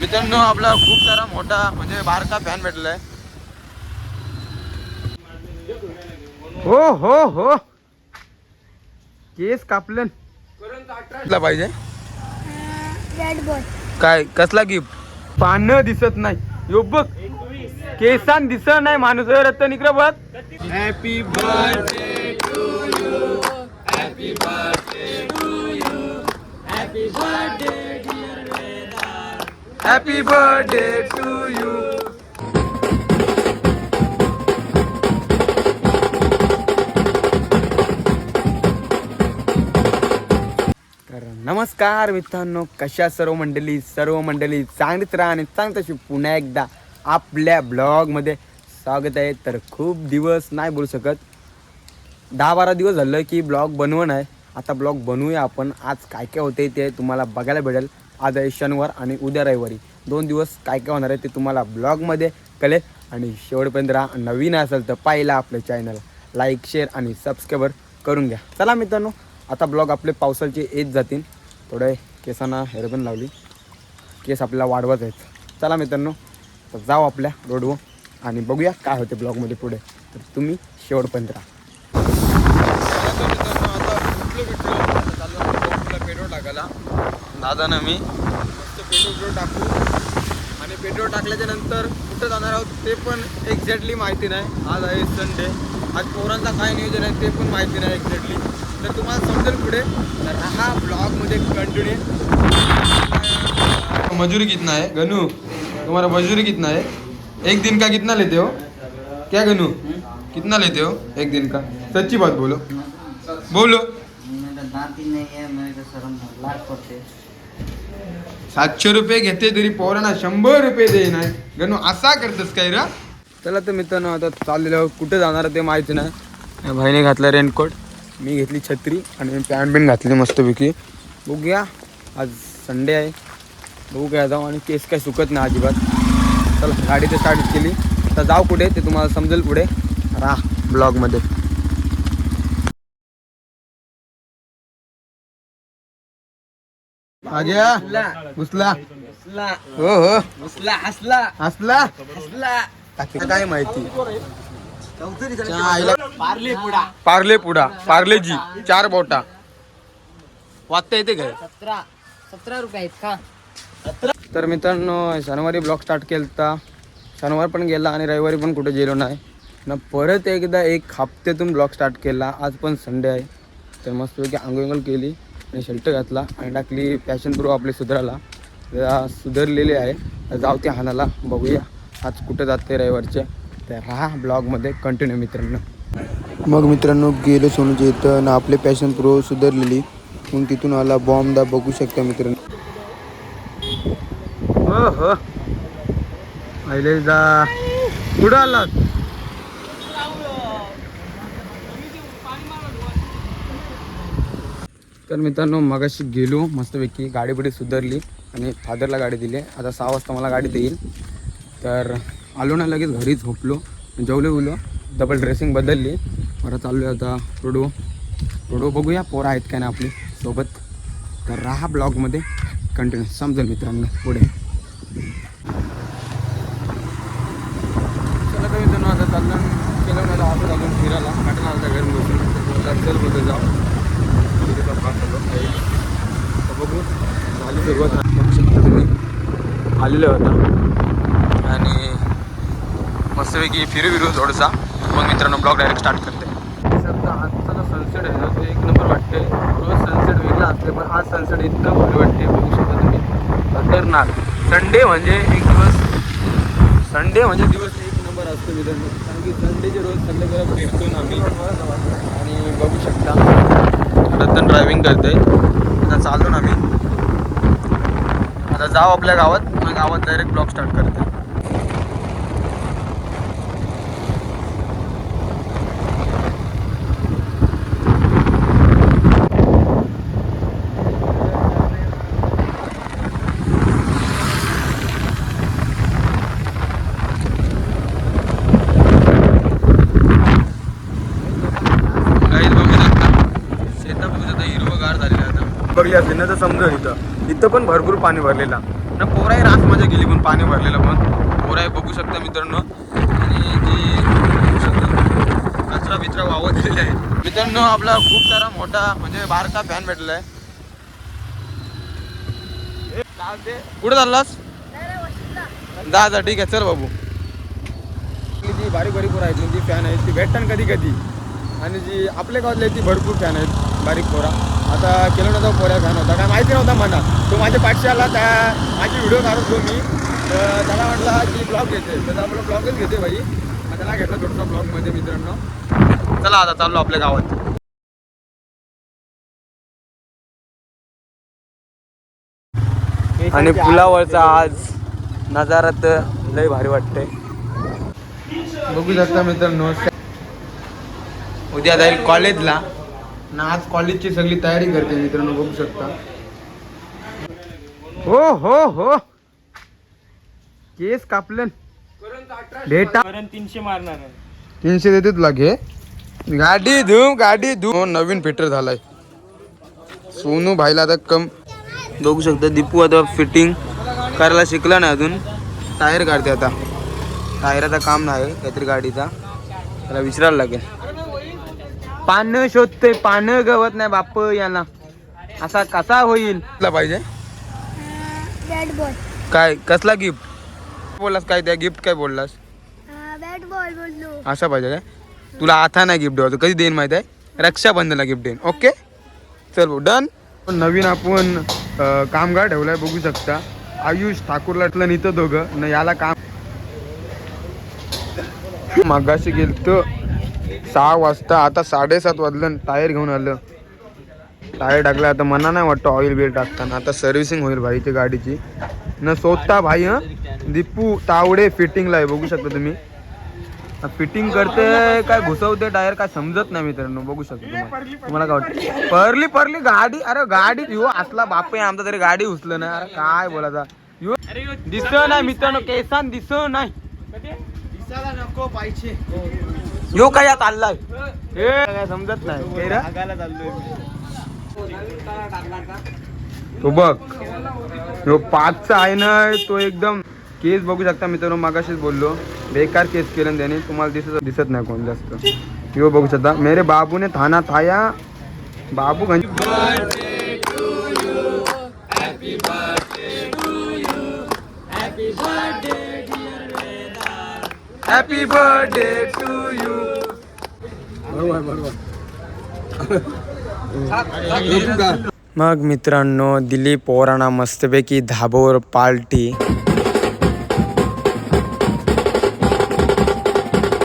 मित्रांनो आपला खूप सारा मोठा म्हणजे बारका फॅन भेटलाय. हो हो हो केस कापलं पाहिजे. काय कसला गिफ्ट? पानं दिसत नाही. यो बघ केसान दिसत नाही माणूस. रत्न इकडे बघ. Happy birthday to you. Happy birthday to you. Happy birthday dear Vedant. Happy birthday to you. नमस्कार मित्रांनो, कशा सर्व मंडळी चांगलीच राहा आणि चांगली पुन्हा एकदा आपल्या ब्लॉगमध्ये स्वागत आहे. तर खूप दिवस नाही बोलू शकत, 10-12 दिवस झालं की ब्लॉग बनवणं आहे. आता ब्लॉग बनवूया आपण. आज काय काय होते ते तुम्हाला बघायला भेटेल. आज आहे शनिवार आणि उद्या रविवारी. 2 दिवस काय काय होणार आहे ते तुम्हाला ब्लॉगमध्ये कळेल. आणि शेवटपर्यंत राहा. नवीन असेल तर पहिला आपल्या चॅनल लाईक शेअर आणि सबस्क्राईबर करून घ्या. चला मित्रांनो, आता ब्लॉग आपले पावसाचे येत जातील. थोडे केसांना हेअरबॅन लावली, केस आपल्याला वाढवत आहेत. चला मित्रांनो, तर जाऊ आपल्या रोडवर आणि बघूया काय होते ब्लॉगमध्ये पुढे. तर तुम्ही शेवटपर्यंत राहा. पेट्रोल टाकायला दादानं मी मस्त पेट्रोल टाकू. आणि पेट्रोल टाकल्याच्या नंतर कुठं जाणार आहोत ते पण एक्झॅक्टली माहिती नाही. आज आहे संडे. आज पोरांचा काय नियोजन आहे ते पण माहिती नाही एक्झॅक्टली. तर तुम्हाला समजेल पुढे. तर हा ब्लॉगमध्ये कंटिन्यू. मजूरी कितना है गनू? तुम्हारा मजूरी कितना है? एक दिन का कितना लेते हो क्या गनू? कितना लेते हो एक दिन का? सच्ची बात बोलो बोलो. 700 रुपये घेते तरी पोरांना 100 रुपये देणार गनू. असा करतस काय रा? चला तर मित्रांनो, आता चाललेलं कुठे जाणार ते माहिती नाही. भाईने घातला रेनकोट, मी घेतली छत्री आणि पॅन्ट बिन घातली मस्तपैकी. बघूया, आज संडे आहे. बघू काय जाऊ. आणि केस काय सुकत नाही अजिबात. चला गाडी तर स्टार्ट केली. आता जाऊ कुठे ते तुम्हाला समजेल पुढे. राहा ब्लॉगमध्ये. उचला हो हो हसला हसला हसला काय माहिती. पार्ले पुडा पार्ले जी 4 बोटा वाचता येते काय? 17 रुपये आहेत का? तर मित्रांनो, शनिवारी ब्लॉग स्टार्ट केला. शनिवार पण गेला आणि रविवारी पण कुठे गेलो नाही ना. परत एकदा एक हप्त्यातून ब्लॉग स्टार्ट केला. आज पण संडे आहे. तर मस्तपैकी आंघोळ केली आणि शर्ट घातला आणि टाकली पॅशन प्रो आपली सुधाराला. सुधारलेली आहे. जाऊ ते हाणाला. बघूया आज कुठं जाते रविवारच्या. तर हा ब्लॉगमध्ये कंटिन्यू मित्रांनो. मग मित्रांनो गेलो सोनूच्या इथं ना. आपले पॅशन प्रो सुधारलेली. मग तिथून आला बॉम्बदा. बघू शकता मित्रांनो. हो हो पहिले जा. कुठं आलात? तर मित्रांनो, मगाशी गेलो मस्तपैकी. गाडी बिडी सुधारली आणि फादरला गाडी दिली. आता 6 वाजता मला गाडी देईल. तर आलो ना, लगेच घरी झोपलो, जेवलो डबल ड्रेसिंग बदलली. परत चाललो आहे आता रोडो बघूया पोरं आहेत काय ना आपली सोबत. तर राहा ब्लॉगमध्ये कंटिन्यू, समजेल मित्रांनो पुढे. चला तर मित्रांनो, आता चाललं केलं मला ऑफिस चालून फिरायला. काटून आला घरून बसून चल बघत जाऊ. बघू झाली सुरुवात. बघू शकता तुम्ही आलेलं होता आणि मस्तपैकी फिरू थोडंसा. मग मित्रांनो ब्लॉग डायरेक्ट स्टार्ट करते. सध्या आजचा जो सनसेट आहे ना, तो 1 नंबर वाटते. रोज सनसेट वेगळा असते, पण आज सनसेट इतका भारी वाटते. बघू शकता तुम्ही. खतरनाक. संडे म्हणजे एक दिवस, संडे म्हणजे दिवस 1 नंबर असतो मित्रांनो. कारण की संडेचे रोज संध्याकाळी फिरतो ना आम्ही. आणि बघू शकता रतन ड्रायव्हिंग करते. आता चाललो ना मी. आता जाऊ आपल्या गावात. मग गावात डायरेक्ट ब्लॉग स्टार्ट करते. शेतात बघू आता हिरवगार झाले. बघली असली ना तर समजेल इथं पण भरपूर पाणी भरलेला ना. पोराही रास मजा गेली पण पाणी भरलेलं पण पोराही बघू शकता मित्रांनो. आणि जी कचरा बिचरा वावत गेलेला आहे मित्रांनो. आपला खूप सारा मोठा म्हणजे बारका फॅन भेटलेला आहे. कुठे चाललास? जा ठीक आहे चल बाबू. जी बारीक बारीक पोरं आहेत जी फॅन आहेत ती भेटतात कधी कधी. आणि जी आपल्या गावातली ती भरपूर फॅन आहेत बारीक पोरा. आता केलोनाचा पोऱ्या फॅन होता काय माहिती नव्हता मला. तो माझ्या पाठशी आला त्या माझी व्हिडिओ काढत मी तर त्याला म्हटला की ब्लॉग घेते तर आपला ब्लॉगच घेते भाई. मग त्याला घेतला थोडसा ब्लॉगमध्ये मित्रांनो. चला आता चाललो आपल्या गावात. आणि पुलावरचा आज नजारा तर लय भारी वाटतंय. बघू शकता मित्रांनो. उद्या जाईल कॉलेजला ना. आज कॉलेजची सगळी तयारी करते मित्रांनो बघू शकता. हो केस कापलं भेटा 300 मारणार 300 देते तुला. घे गाडी धूम नवीन फिटर झालाय सोनू भाईला. आता कम बघू शकता. दीपू आता फिटिंग करायला शिकला नाही अजून. टायर काढते आता. टायराचं काम नाही काहीतरी गाडीचा त्याला विचारायला लागेल. पानं शोधते पानं गवत नाही बाप याला. असा कसा होईल पाहिजे. बॅट बॉल काय कसला गिफ्ट बोललास? काय त्या गिफ्ट काय बोललास? बॅट बॉल बोललो. असा पाहिजे काय? तुला आता नाही गिफ्ट द्यावं. कधी देईन माहिती आहे? रक्षाबंधनला गिफ्ट देईन. ओके चल भाऊ डन. नवीन आपण कामगार ठेवलाय बघू शकता. आयुष ठाकूरला टलं इथं दोघं न याला काम मागाशी गेलतो 6 वाजता. आता 7:30 वाजलं. टायर घेऊन आलं. टायर टाकलं. आता मना नाही वाटतं ऑइल बिल टाकताना. आता सर्व्हिसिंग होईल भाईची गाडीची न. स्वतः भाई दीपू तावडे फिटिंगला आहे बघू शकता तुम्ही. फिटिंग करते काय घुसवते टायर काय समजत नाही मित्रांनो बघू शकता. तुम्हाला काय वाटतं? परली गाडी. अरे गाडी यो असला बाप आहे आमचा तरी गाडी उचलं ना. अरे काय बोलायचा यो दिसत नाही मित्रांनो. केसान दिसत नाही नको पाहिजे. यो काय यात चाललाय हे काय समजत नाही. तो बघ यो 5चा आहे ना. तो एकदम केस बघू शकता मित्रांनो. मागाशीच बोललो बेकार केस केलं त्याने. तुम्हाला दिसत नाही कोण जास्त. यो बघू शकता मेरे बाबू ने थाना थाया बाबू हॅपी बर्थडे टू यू. मग मित्रांनो दिली पोरांना मस्तपैकी धाबावर पार्टी.